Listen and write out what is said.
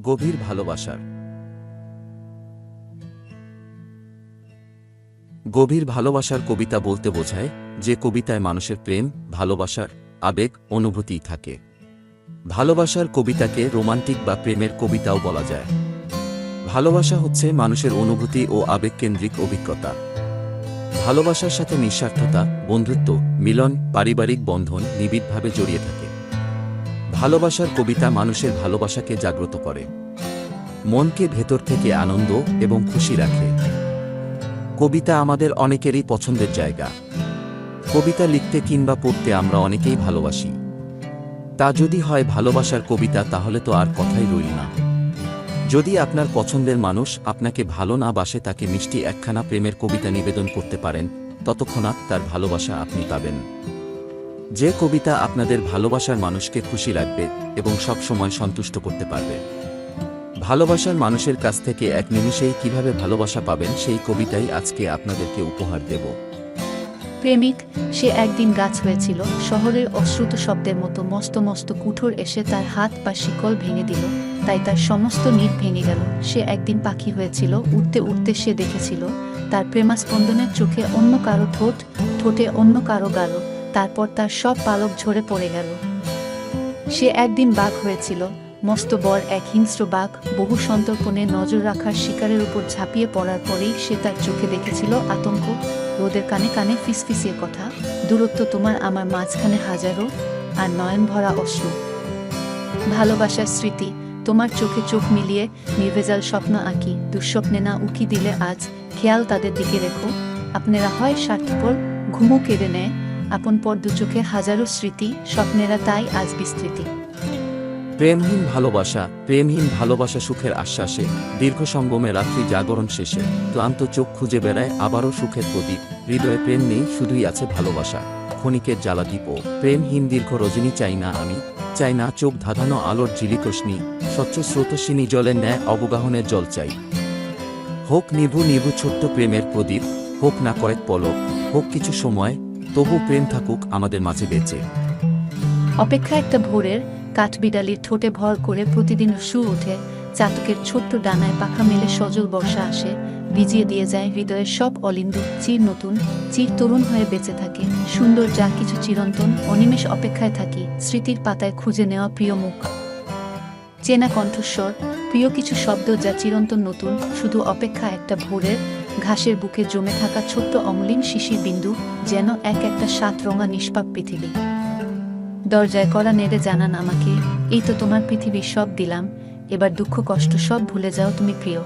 গভীর ভালোবাসার গভীর ভালোবাসার কবিতা বলতে বোঝায় যে কবিতায় মানুষের প্রেম, ভালোবাসার আবেগ, অনুভূতি থাকে। ভালোবাসার কবিতাকে রোমান্টিক বা প্রেমের কবিতাও বলা যায়। ভালোবাসা হচ্ছে মানুষের অনুভূতি ও আবেগকেন্দ্রিক অভিজ্ঞতা। ভালোবাসার সাথে নিঃস্বার্থতা, বন্ধুত্ব, মিলন, পারিবারিক বন্ধন নিবিড়ভাবে জড়িয়ে থাকে। ভালোবাসার কবিতা মানুষের ভালোবাসাকে জাগ্রত করে, মনকে ভেতর থেকে আনন্দ এবং খুশি রাখে। কবিতা আমাদের অনেকেরই পছন্দের জায়গা। কবিতা লিখতে কিংবা পড়তে আমরা অনেকেই ভালোবাসি। তা যদি হয় ভালোবাসার কবিতা, তাহলে তো আর কথাই রইল না। যদি আপনার পছন্দের মানুষ আপনাকে ভালো না বাসে, তাকে মিষ্টি একখানা প্রেমের কবিতা নিবেদন করতে পারেন, ততক্ষণাৎ তার ভালোবাসা আপনি পাবেন। যে কবিতা আপনাদের ভালোবাসার মানুষকে খুশি রাখবে এবং সব সময় সন্তুষ্ট করতে পারবে। ভালোবাসার মানুষের কাছ থেকে এক নিমিষেই কিভাবে ভালোবাসা পাবেন, সেই কবিতাই আজকে আপনাদেরকে উপহার দেব। প্রেমিক সে একদিন গাছ হয়েছিল, শহরের অশ্রুত শব্দের মতো মস্ত মস্ত কুঠোর এসে তার হাত বা শিকল ভেঙে দিল, তাই তার সমস্ত নিট ভেঙে গেল। সে একদিন পাখি হয়েছিল, উড়তে উড়তে সে দেখেছিল তার প্রেমাস্পন্দনের চোখে অন্য কারো ঠোঁট, ঠোঁটে অন্য কারো গাল, তারপর তার সব পালক ঝরে পড়ে গেল। সে একদিন বাঘ হয়েছিল, মস্ত বড় এক হিংস্র বাঘ, বহু সন্তর্পণে নজর রাখার শিকারের উপর ঝাঁপিয়ে পড়ার পরেই সে তার চোখে দেখেছিল আতঙ্ক, রোদের কানে কানে ফিসফিসিয়ে কথা, দূরত্ব তোমার আমার মাঝখানে হাজারো, আর নয়ন ভরা অশ্রু। ভালোবাসার স্মৃতি, তোমার চোখে চোখ মিলিয়ে নির্ভেজাল স্বপ্ন আঁকি, দুঃস্বপ্নে না উকি দিলে আজ, খেয়াল তাদের দিকে রেখো। আপনারা হয় স্বার্থপর, ঘুমো কেড়ে নেয় আপন পর দু চোখে হাজারো স্মৃতি, স্বপ্নেরা তাই আজ বিস্তৃতি। প্রেমহীন ভালোবাসা সুখের আশ্বাসে, দীর্ঘ সঙ্গমে রাত্রি জাগরণ শেষে, ক্লান্ত চোখ খুঁজে বেড়ায় আবারও সুখের প্রদীপ। হৃদয়ে প্রেম নেই, শুধুই আছে ভালোবাসা, ক্ষণিকের জ্বালাদীপ। ও প্রেমহীন দীর্ঘ রজনী চাই না আমি, চাই না চোখ ধাঁধানো আলোর ঝিলিকোষ্ণী, স্বচ্ছ স্রোতস্বিনী জলের ন্যায় অবগাহনের জল চাই। হোক নিভু নিভু ছোট্ট প্রেমের প্রদীপ, হোক না কয়েক পলক, হোক কিছু সময়, তবু প্রেম থাকুক আমাদের মাঝে বেঁচে। অপেক্ষা একটা ভোরের, কাঠবিড়ালির ঠোঁটে ভর করে প্রতিদিন সুর ওঠে, চাতকের ছোট্ট ডানায় পাখা মেলে সজল বর্ষা আসে, ভিজিয়ে দিয়ে যায় হৃদয়ের সব অলিন্দু, চির নতুন, চির তরুণ হয়ে বেঁচে থাকে। সুন্দর যা কিছু চিরন্তন, অনিমেষ অপেক্ষায় থাকি, স্মৃতির পাতায় খুঁজে নেওয়া প্রিয় মুখ, চেনা কণ্ঠস্বর, প্রিয় কিছু শব্দ যা চিরন্তন নতুন, শুধু অপেক্ষা একটা ভোরের, ঘাসের বুকে জমে থাকা ছোট্ট অমলিন শিশির বিন্দু, যেন এক একটা সাত রঙা নিষ্পাপ পৃথিবী। দরজায় করা নেড়ে জানান আমাকে, এই তো তোমার পৃথিবী, সব দিলাম, এবার দুঃখ কষ্ট সব ভুলে যাও তুমি প্রিয়।